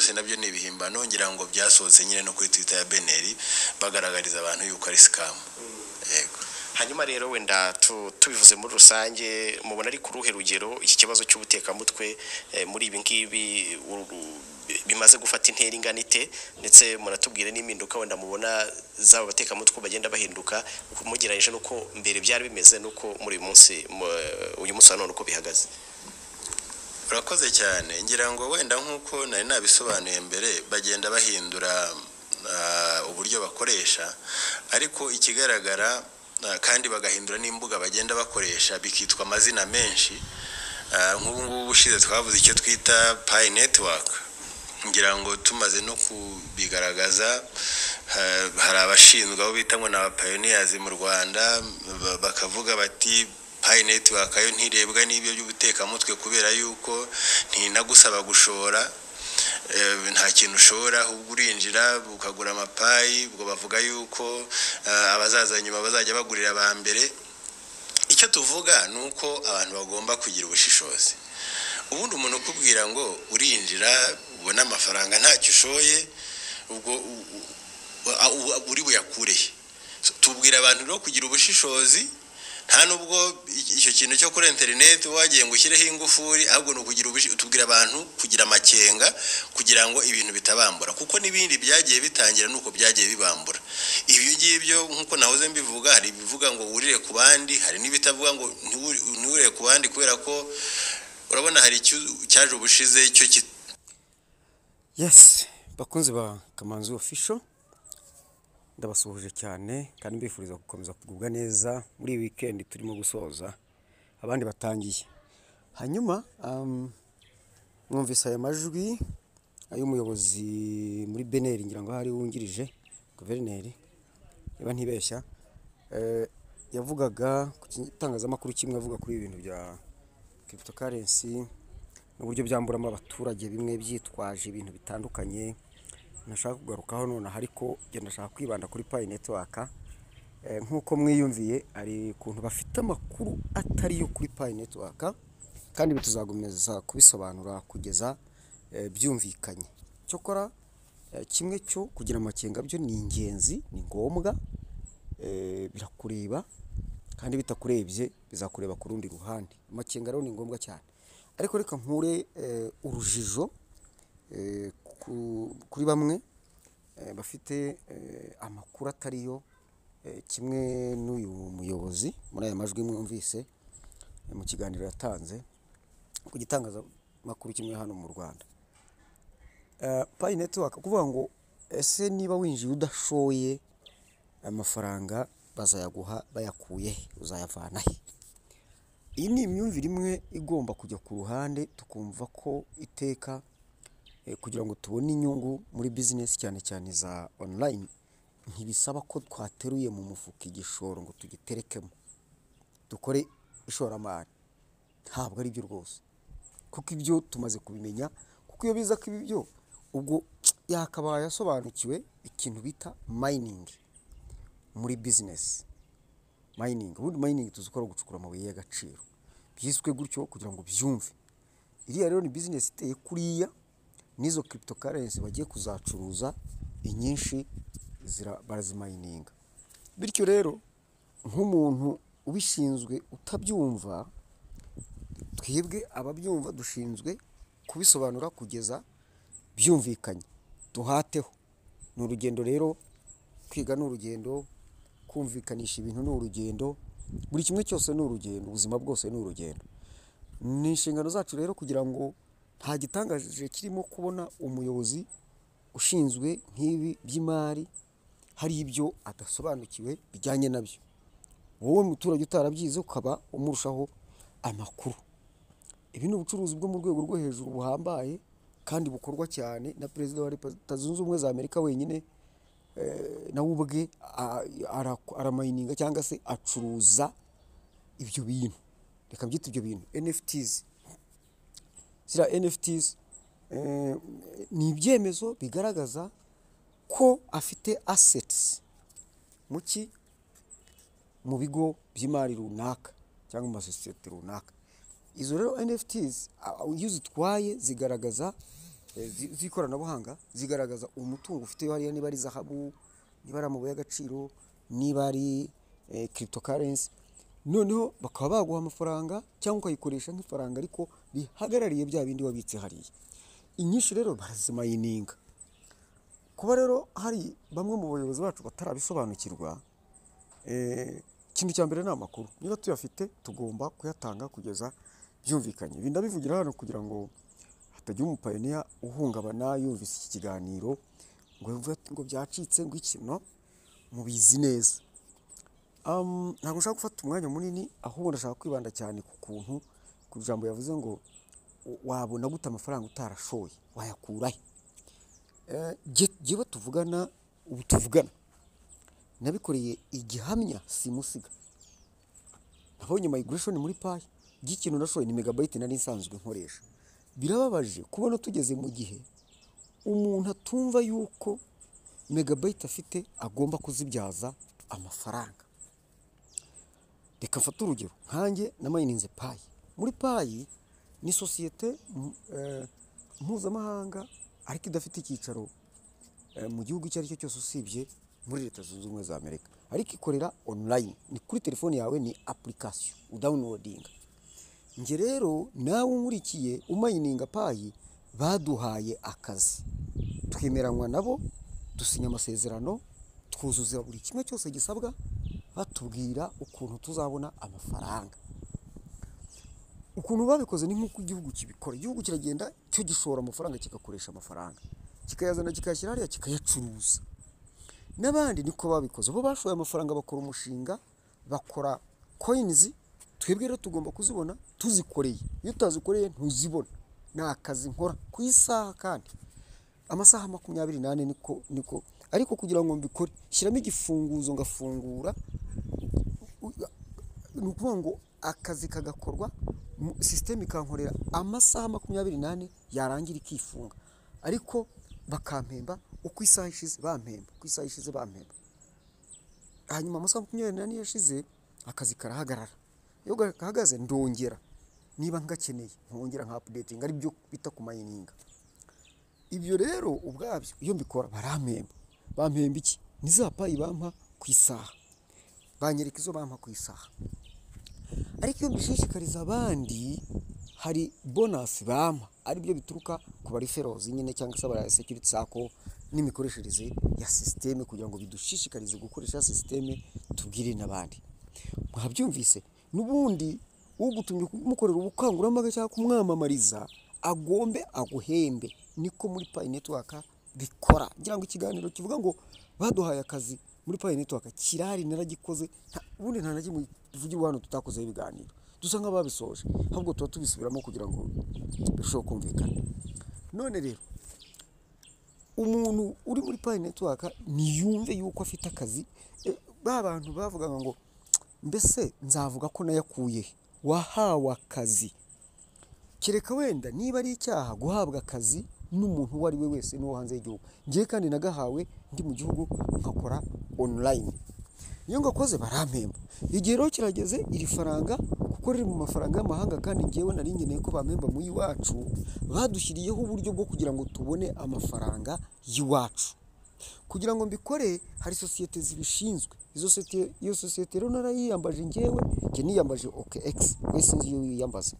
byose nabyo ni ibihimbano ngira ngo byasohotse nyine no kuri Twitter ya Beneri bagaragariza abantu yuko ari scam. Yego. Hanyuma rero wenda tubivuze muri rusange mubona ari ku ruhe rugero iki kibazo cy'ubutekamutwe muri ibi ngibi bimaze gufata intera inganite ndetse muratubwire n'impinduka wenda mubona zaba batekamutwe bagenda bahinduka mugereranyije nuko mbere byari bimeze nuko muri uyu munsi none uko bihagaze. Urakoze cyane ngira ngo wenda nkuko nari nabisobanuye mbere bagenda bahindura uburyo bakoresha ariko ikigaragara kandi bagahindura n'imbuga bagenda bakoresha bikitwa amazina menshi nk'ubu ngubu ushize twavuze icyo twita Pi Network ngira ngo tumaze no kubigaragaza hari abashinzwe abo bita ngo na pioneers mu Rwanda bakavuga bati Pi Network ayo ntirebwa n'ibyo by'ubutekamutwe kubera yuko ntinagusaba gushora nta kintu ushora ahubwo urinjira ukagura amapayi ubwo bavuga yuko abazaza nyuma bazajya bagurira aba mbere. Icyo tuvuga nuko abantu bagomba kugira ubushishozi. Ubundi umuntu ukubwira ngo urinjira ubona amafaranga ntacyo ushoye ubwo uri buyakureye. Tubwira abantu rero kugira ubushishozi nta nubwo icyo kintu cyo kuri internet wagiye ngo ushyireho ingufuri ahubwo no kugira tubwira abantu kugira amakenga kugira ngo ibintu bitabambura kuko nibindi byagiye bitangira nuko byagiye bibambura. Ibyo ngibyo nkuko nahoze mbivuga hari bivuga ngo urire ku bandi hari nibitavuga ngo ntiurire ku bandi kubera ko urabona hari cyaje ubushize cyo Yes, bakunzi ba Kamanzi Official ndabasuhuje cyane kandi mbifuriza gukomeza kugubwa neza muri weekend turimo gusoza abandi batangiye. Hanyuma mwumvise aya majwi ay'umuyobozi muri Beneri ngira ngo hari wungirije guverineri niba ntibeshya yavugaga ku kitangazamakuru kimwe avuga kuri ibintu bya cryptocurrency n'uburyo byamburamo abaturage bimwe byitwaje ibintu bitandukanye. Nashaka kugarukaho none ariko genda nashaka kwibanda kuri Pi Network nkuko mwiyumviye ari kuntu bafite amakuru atari yo kuri Pi Network kandi bituzagumeza kubisobanura kugeza byumvikanye. Cyokora kimwe cyo kugira amakenga byo ni ingenzi ni ngombwa birakureba kandi bitakurebye bizakureba ku rundi ruhande. Amakenga rero ni ngombwa cyane ariko reka nkure urujijo kuri bamwe bafite amakuru atari yo kimwe n'uyu muyobozi muri aya majwi mwumvise mu kiganiro yatanze ku gitangazamakuru kimwe hano mu Rwanda. Pi Network kuvuga ngo ese niba winjiye udashoye amafaranga bazayaguha bayakuye uzayavana he? Iyi ni imyumvire imwe igomba kujya ku ruhande tukumva ko iteka kugira ngo tubone inyungu muri business cyane cyane za online ntibisaba ko twateruye mu mufuka igishoro ngo tugiterekemo dukore ishoramari. Ntabwo ari byo rwose kuko ibyo tumaze kubimenya kuko iyo biza ko ibyo ubwo yakabaye yasobanukiwe ikintu bita mining muri business. Ubundi mining tuzukora gucukura amabuye y'agaciro byiswe gutyo kugira ngo byumve. Iriya rero ni business iteye kuriya nizo cryptocurrency bagiye kuzacuruza inyinshi barazimayininga. Bityo rero nk'umuntu ubishinzwe utabyumva twebwe ababyumva dushinzwe kubisobanura kugeza byumvikanye duhateho. Ni urugendo rero kwiga ni urugendo kumvikanisha ibintu ni urugendo buri kimwe cyose ni urugendo ubuzima bwose ni urugendo. Ni inshingano zacu rero kugira ngo nta gitangaje kirimo kubona umuyobozi ushinzwe nk'ibi by'imari hari ibyo adasobanukiwe bijyanye nabyo. Wowe muturage utarabyize ukaba umurushaho amakuru. Ibi ni ubucuruzi bwo mu rwego rwo hejuru buhambaye kandi bukorwa cyane na Perezida wa Leta Zunze Ubumwe za Amerika wenyine nawe ubwe aramayininga cyangwa se acuruza ibyo bintu. Reka byita ibyo bintu NFTs. Zira NFTs ni ibyemezo bigaragaza ko afite assets mu bigo by'imari runaka cyangwa mu masosiyete runaka. Izo rero NFTs iyo zitwaye zigaragaza z'ikoranabuhanga zigaragaza umutungo ufite hariya, niba ari zahabu, niba ari amabuye y'agaciro, niba ari cryptocurrency, noneho bakaba baguha amafaranga cyangwa ukayikoresha nk'ifaranga ariko bihagarariye bya bindi wabitse hariya. Inyinshi rero barazimayininga. Kuba rero hari bamwe mu bayobozi bacu batarabisobanukirwa, ikintu cya mbere ni amakuru. Niba tuyafite tugomba kuyatanga kugeza byumvikanye. Ibi ndabivugira hano kugira ngo hatagira umupayiniya uhungabana yumvise iki kiganiro ngo byacitse ngo ikino mubizi neza. Ntabwo nshaka gufata umwanya munini, ahubwo ndashaka kwibanda cyane ku kuntu, ku ijambo yavuze ngo wabona gute amafaranga utarashoye, wayakurahe. Jyewe tuvugana, ubu tuvugana nabikoreye igihamya simusiga. Nabonye migration muri Pi y'ikintu nashoye ni megabyte nari nsanzwe nkoresha. Birababaje kubona tugeze mu gihe umuntu atumva yuko megabyte afite agomba kuzibyaza amafaranga. Reka mfate urugero, nkanjye namayininze Pi. Muri Pi ni sosiyete mpuzamahanga ariko idafite icyicaro mu gihugu icyo ari cyo cyose usibye muri Leta Zunze Ubumwe za Amerika, ariko ikorera online, ni kuri telefone yawe, ni application udownloadinga. Nge rero nawe nkurikiye umayininga Pi, baduhaye akazi, twemeranywa nabo, dusinya amasezerano, twuzuza buri kimwe cyose gisabwa, batubwira ukuntu tuzabona amafaranga. Ukuntu babikoze ni nk'uko igihugu kibikora. Igihugu kiragenda cyo gishora amafaranga, kigakoresha amafaranga, kikayazana kikayashyira hariya, kikayacuruza. N'abandi niko babikoze, bo bashoye amafaranga, bakora umushinga, bakora coins. Twebwe rero tugomba kuzibona tuzikoreye. Iyo utazikoreye ntuzibona. Ni akazi nkora ku isaha, kandi amasaha 28 niko. Ariko kugira ngo mbikore, shyiramo igifunguzo ngafungura, ni ukuvuga ngo akazi kagakorwa, system ikankorera amasaha 28 yarangira ikifunga. Ariko bakampemba uko isaha ishize bampemba, uko isaha ishize bampemba. Hanyuma amasaha 28 yashize, akazi karahagarara. Iyo gahagaze ndongera, niba ngakeneye nkongera nka updating, ari byo bita kumayininga. Ibyo rero ubwabyo iyo mbikora barampemba. Bampemba iki? Ni za Pi bampa ku isaha, banyereka izo bampa ku isaha. Ariko iyo mbishishikariza abandi, hari bonus bampa, ari byo bituruka ku bari referrals nyine, cyangwa se abari security sako n'imikoreshereze ya system, kugira ngo bidushishikarize gukoresha system, tubwire n'abandi. Mwabyumvise, n'ubundi ugutumye kumukorera ubukangurambaga cyangwa kumwamamariza agombe aguhembe. Niko muri Pi Network bikora. Ngira ngo ikiganiro kivuga ngo baduhaye akazi muri Pi Network kirari naragikoze, ubundi nta nagiye muvugirwa hano tutakoze ibiganiro, dusa nk'ababisoje, ahubwo tuba tubisubiramo kugira ngo birusheho kumvikana. None rero umuntu uri muri Pi Network niyumve yuko afite akazi. Ba bantu bavuga ngo mbese nzavuga ko nayakuye. Wahawe akazi, kereka wenda niba ari icyaha guhabwa akazi n'umuntu uwo ari we wese no hanze y'igihugu. Ngiye kandi nagahawe ndi mu gihugu, nkakora online. Iyo ngakoze barampemba. Igihe rero kirageze, iri faranga kuko riri mu mafaranga y'amahanga, kandi ngewe nari ngeneye ko bampemba mu iwacu, badushyiriyeho uburyo bwo kugira ngo tubone amafaranga y'iwacu. Kugira ngo mbikore, hari sosiyete zibishinzwe. Iyo sosiyete rero narayiyambaje ngewe, niyambaje OKX, wese nzi iyo yiyambaza.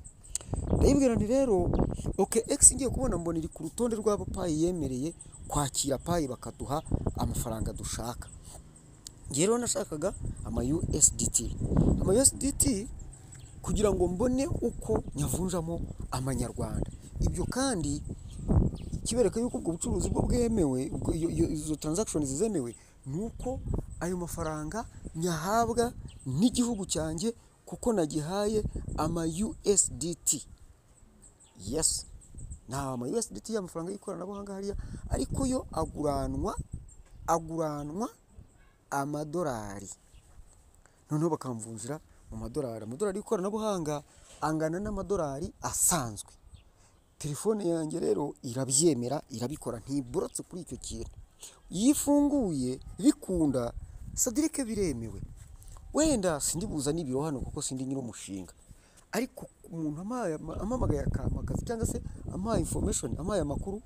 Ndayibwira nti rero OKX ngiye kubona mbona iri ku rutonde rw'abo Pi yemereye kwakira Pi bakaduha amafaranga dushaka. Ngiye rero nashakaga ama USDT. Ama USDT kugira ngo mbone uko nyavunjamo amanyarwanda. Ibyo kandi kibereka yuko ubwo bucuruzi bwo bwemewe, izo transactions zemewe, nuko ayo mafaranga nyahabwa n'igihugu cyanjye, kuko nagihaye ama USDT. Yes, nta ama USDT y'amafaranga y'ikoranabuhanga hariya, ariko yo aguranwa amadolari. Noneho bakamvunjira mu madolari. Amadolari y'ikoranabuhanga angana n'amadolari asanzwe. Telefone yanjye rero irabyemera, irabikora, ntiborotse kuri icyo kintu. Yifunguye bikunda, sadirike biremewe. Wenda sindibuza n'ibiro hano kuko sindi nyiri umushinga, ariko umuntu amamagaye akamakazi cyangwa se amaye information, amaye amakuru,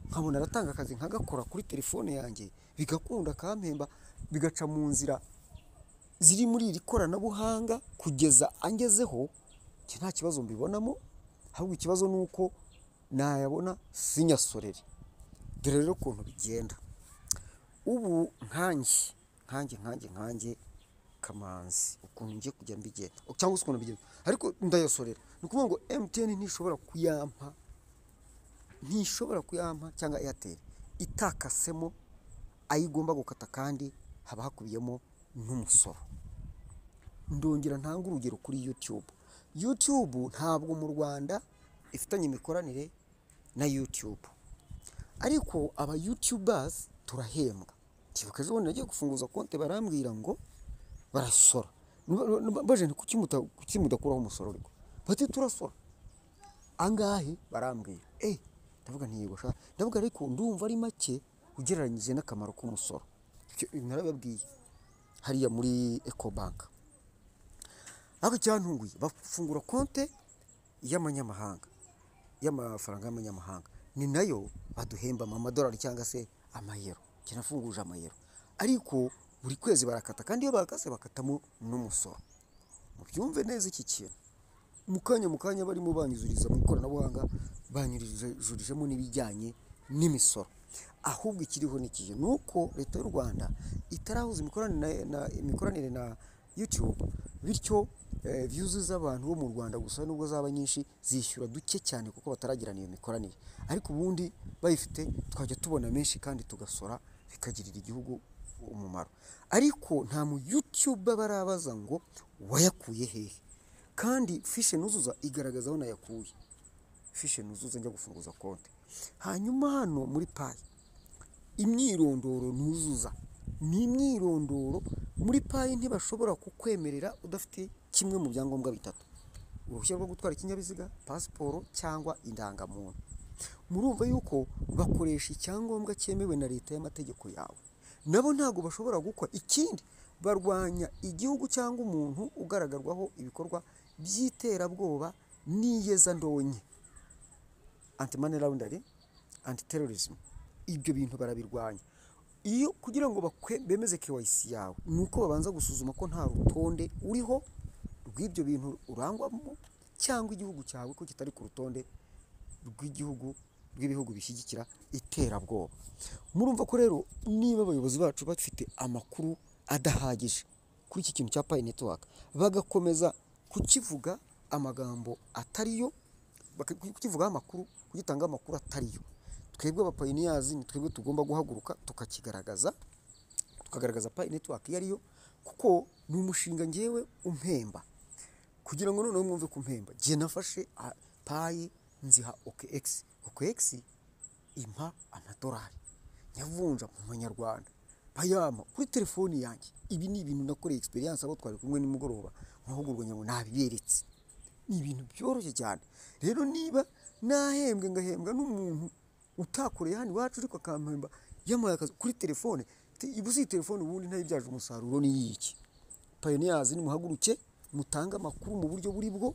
nkabona aratanga akazi nkagakora kuri telefone yanjye bigakunda kampemba bigaca mu nzira ziri muri iri koranabuhanga kugeza angezeho nta kibazo mbibonamo, ahubwo ikibazo ni uko nayabona sinyasorere. Dore rero ukuntu bigenda ubu nkanjye Kamanzi ukuntu ngiye kujya mbigenda cyangwa se ukuntu bigenda ariko ndayasorera. Ni ukuvuga ngo MTN ntishobora kuyampa cyangwa Airtel itakasemo ayigomba gukata kandi haba hakubiyemo n'umusoro. Ndongera ntanga urugero kuri YouTube ntabwo mu Rwanda ifitanye imikoranire na YouTube, ariko aba YouTubers turahembwa. Kibuka ejo bundi nagiye gufunguza konti barambwira ngo barasora. Baje ni kuki mudakuraho umusoro ariko bati turasora angahe barambwira ndavuga ntiyego sha ndavuga ariko ndumva ari make ugereranyije n'akamaro k'umusoro. Narababwiye hariya muri Ecobank ako cyantunguye bafungura konti y'amanyamahanga y'amafaranga y'amanyamahanga ni nayo baduhemba amadolari cyangwa se amayero. Kinafunguje amayero ariko buri kwezi barakata kandi iyo bakase bakatamo n'umusoro. Mubyumve neza iki kintu mu kanya barimo banyuzuriza mu ikoranabuhanga banyurijemo n'ibijyanye n'imisoro. Ahubwo ikiriho n'ikihe nuko leta y'u Rwanda itarahuza imikoranire na YouTube, bityo views z'abantu bo mu Rwanda gusa nubwo zaba nyinshi zishyura duke cyane kuko bataragirana iyo mikoranire, ariko ubundi bayifite twajya tubona menshi kandi tugasora bikagirira igihugu umumaro. Ariko nta mu YouTube barabaza ngo wayakuye hehe, kandi fishe nuzuza igaragaza aho nayakuye. Fishe nuzuza njya gufunguza konti, hanyuma hano muri payi imyirondoro nuzuza ni imyirondoro muri payi ntibashobora kukwemerera udafite kimwe mu byangombwa bitatu: uruhushya rwo gutwara ikinyabiziga, pasiporo cyangwa indangamuntu. Murumva yuko bakoresha icyangombwa cyemewe na leta y'amategeko yawe. Nabo ntago bashobora gukora ikindi, barwanya igihugu cyangwa umuntu ugaragarwaho ibikorwa by'iterabwoba n'iyeza ndonye, anti-money laundering, anti-terrorism. Ibyo bintu barabirwanya. Iyo kugira ngo bemeze KYC yawe nuko babanza gusuzuma ko nta rutonde uriho rw'ibyo bintu urangwamo cyangwa igihugu cyawe ko kitari ku rutonde rw'ibihugu bishyigikira iterabwoba. Murumva ko rero niba abayobozi bacu bafite amakuru adahagije kuri iki kintu cya Pi Network bagakomeza kukivuga amagambo atariyo, kukivuga amakuru, kugitanga amakuru atariyo, twebwe aba pioneers ni twebwe tugomba guhaguruka tukagaragaza Pi Network yariyo, kuko ni umushinga ngewe umpemba. Kugira ngo noneho mwumve kumpemba, je nafashe Pi nziha OKX impa amadolari nyavunja mu manyarwanda bayama kuri telefoni yanjye. Ibi ni ibintu nakoreye experience abo twari kumwe nimugoroba nkahugurwa nyamo nabiberetse. Ni ibintu byoroshye cyane. Rero niba nahembwe ngahembwa n'umuntu utakoreye hano iwacu ariko akampemba yamaye akazi kuri telefone, ibuzi telefone ubundi ntayibyaje umusaruro ni iki? Pioneers ni muhaguruke mutanga amakuru mu buryo buri bwo,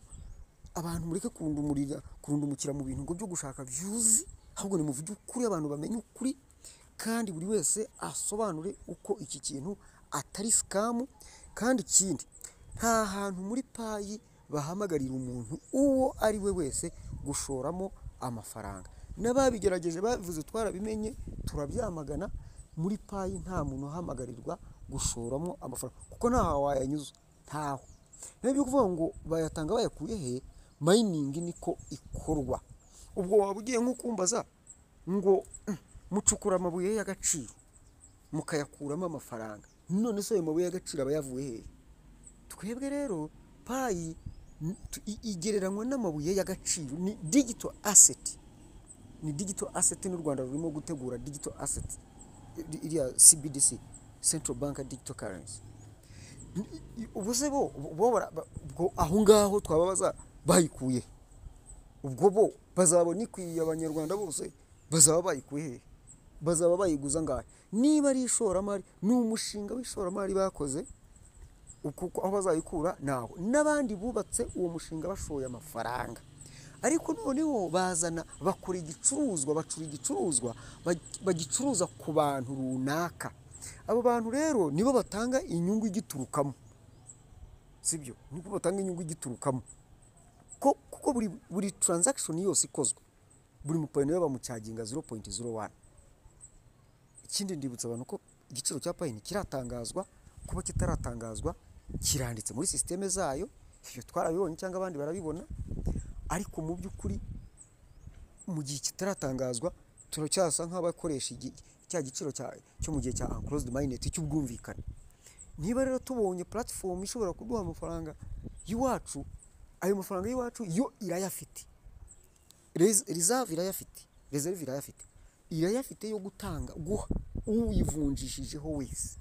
abantu mureke kurundumukira mu bintu ngo byo gushaka views, ahubwo ni muvuge ukuri, abantu bamenye ukuri, kandi buri wese asobanure uko iki kintu atari scam. Kandi ikindi, nta hantu muri Pi bahamagarira umuntu uwo ari we wese gushoramo amafaranga. N'ababigerageje bavuze twarabimenye turabyamagana. Muri Pi nta muntu uhamagarirwa gushoramo amafaranga kuko nta wayanyuza, ntaho. N'ibyo kuvuga ngo bayatanga bayakuye he, mining niko ikorwa. Ubwo wabugiye nko kumbaza ngo mucukura amabuye y'agaciro mukayakuramo amafaranga, none se ayo mabuye y'agaciro abayavuye he? Twebwe rero Pi igereranywa n'amabuye y'agaciro, ni digital asset. Ni digital asset n'u Rwanda rurimo gutegura digital asset iriya CBDC, Central Bank Digital Currency. Ubuse bo aho ngaho twababaza bayikuye, ubwo bo bazabona ikwiye abanyarwanda bose bazaba bayikuye he? Bazaba bayiguza ngahe? Niba ari ishoramari, ni umushinga w'ishoramari bakoze, uko aho bazayikura naho n'abandi bubatse uwo mushinga bashoye amafaranga. ariko noneho bazana bakora igicuruzwa, bacura igicuruzwa bagicuruza ku bantu runaka. Abo bantu rero nibo batanga inyungu igiturukamo, sibyo? Nibo batanga inyungu igiturukamo kuko buri transaction yose ikozwe buri mupayiniya bamucaginga 0.01. Ikindi ndibutsa abantu ko igiciro cya payini kiratangazwa, kuba kitaratangazwa kiranditse muri systeme zayo, ibyo twarabibonye cyangwa abandi barabibona, ariko mu by'ukuri mu gihe kitaratangazwa turacyasa nk'abakoresha cya giciro cyo mu gihe cya unclosed mainnet cy'ubwumvikane. Niba rero tubonye platform ishobora kuduha amafaranga y'iwacu, ayo mafaranga y'iwacu yo irayafite, reserve irayafite yo gutanga, guha uyivunjishijeho wese,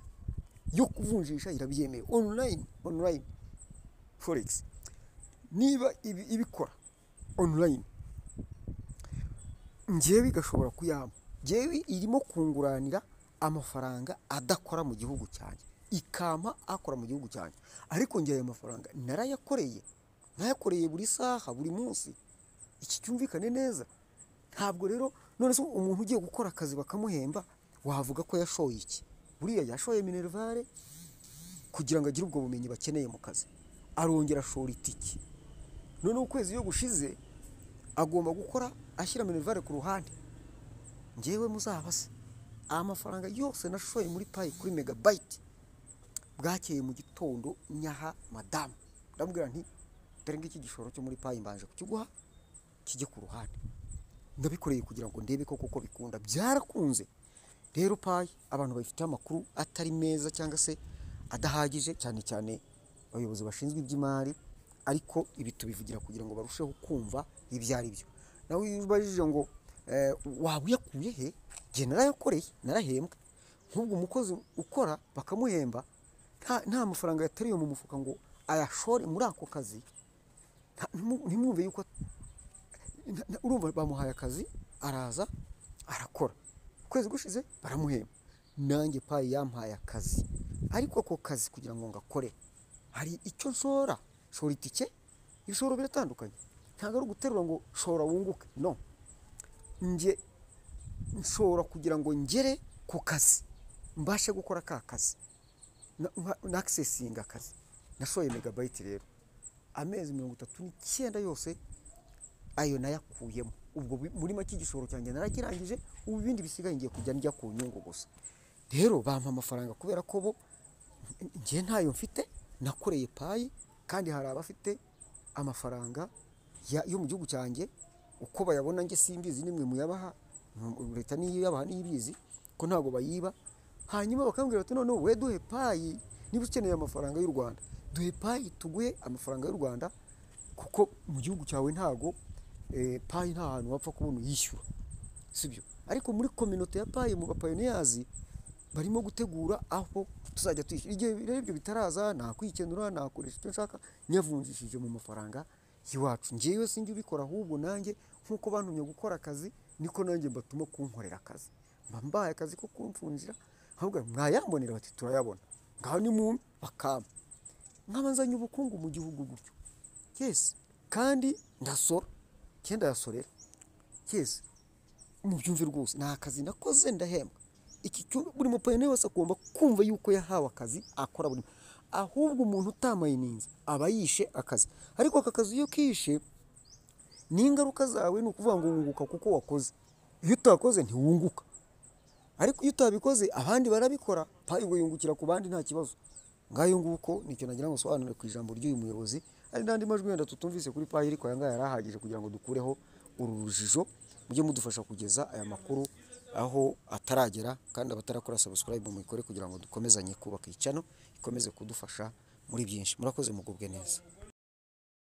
yo kuvunjisha irabyemeye online forex. Niba ibikora online, njyewe igashobora kuyama, njyewe irimo kunguranira amafaranga adakora mu gihugu cyanjye, ikampa akora mu gihugu cyanjye, ariko njye ayo mafaranga nayakoreye buri saha buri munsi. Iki cyumvikane neza. Ntabwo rero none se umuntu ugiye gukora akazi bakamuhemba wavuga ko yashoye iki? Buriya yashoye minervare kugira ngo agire ubwo bumenyi bakeneye mu kazi, arongera ashora itiki, none ukwezi iyo gushize agomba gukora ashyira minervare ku ruhande. Njyewe muzabase amafaranga yose nashoye muri payi kuri megabyte, bwakeye mu gitondo nyaha madamu, ndamubwira nti dore ngiki gishoro cyo muri payi mbanje kukiguha kijye ku ruhande. Ndabikoreye kugira ngo ndebe ko kuko bikunda, byarakunze. Rero payi abantu bafite amakuru atari meza cyangwa se adahagije, cyane cyane abayobozi bashinzwe iby'imari, ariko ibi tubivugira kugira ngo barusheho kumva ibyo ari byo. Nawe ubajije ngo waba uyakuye he? Jye narayakoreye, narahembwa. Nk'ubwo umukozi ukora bakamuhemba nta mafaranga yatariye mu mufuka ngo ayashore muri ako kazi, ntimwumve yuko urumva bamuhaye akazi, araza arakora, ukwezi gushize baramuhemba. Nanjye payi yampaye akazi, ariko ako kazi kugira ngo ngakore hari icyo nshora itike. Ibishoro biratandukanye, ntabwo ari uguterura ngo shora wunguke, no. Nje nshora kugira ngo ngere ku kazi, mbashe gukora ka kazi na accessing akazi. Nashoye megabyte rero amezi 39 yose ayo nayakuyemo. Ubwo muri make igishoro cyanjye narakirangije, ubu bindi bisigaye ngiye kujya njya ku nyungu gusa. Rero bampa amafaranga kubera ko bo ngiye ntayo mfite, nakoreye payi, kandi hari abafite amafaranga yo mu gihugu cyanjye uko bayabona nge simbizi, nimwe muyabaha, leta niyo yabaha niyibizi ko ntago bayiba. Hanyuma bakambwira bati none we duhe payi, niba ukeneye amafaranga y'u Rwanda duhe payi tuguhe amafaranga y'u Rwanda, kuko mu gihugu cyawe ntago payi nta hantu wapfa kubona yishyura, sibyo? Ariko muri community ya payi mu bapayoniers barimo gutegura aho tuzajya twishyura. Igihe rero ibyo bitaraza, nakwikenura, nakoresha icyo nshaka, nyavunjishije mu mafaranga y'iwacu. Njyewe sinjye ubikora, ahubwo nanjye nkuko bantumye gukora akazi niko nanjye mbatuma kunkorera akazi. Mbaye akazi ko kumfunjira, ahubwo mwayambonera bati turayabona, ngaho ni mu bakama nkabanzanye ubukungu mu gihugu gutyo. Yes, kandi ndasora, cyenda yasorera. Yes, mu byumve rwose nta kazi nakoze ndahembwa. Iki buri mupayine wese agomba kumva yuko yahawe akazi akora buri, ahubwo umuntu utamayininze aba yishe akazi. Ariko aka kazi iyo kishe n'ingaruka zawe ni ukuvuga ngo wunguka kuko wakoze. Iyo utakoze ntiwunguka, ariko iyo utabikoze abandi barabikora, payi ngo yungukira ku bandi nta kibazo. Ngayo nguko nicyo nagira ngo sobanure ku ijambo ry'uyu muyobozi. Ari ndandi majwi yenda tutumvise kuri payi, ariko yanga yarahagije kugira ngo dukureho uru rujijo, mujye mudufasha kugeza aya makuru aho ataragera, kandi abatarakora subscribe muyikore kugira ngo dukomezanye kubaka icyano ikomeze kudufasha muri byinshi. Murakoze, mugubwe neza.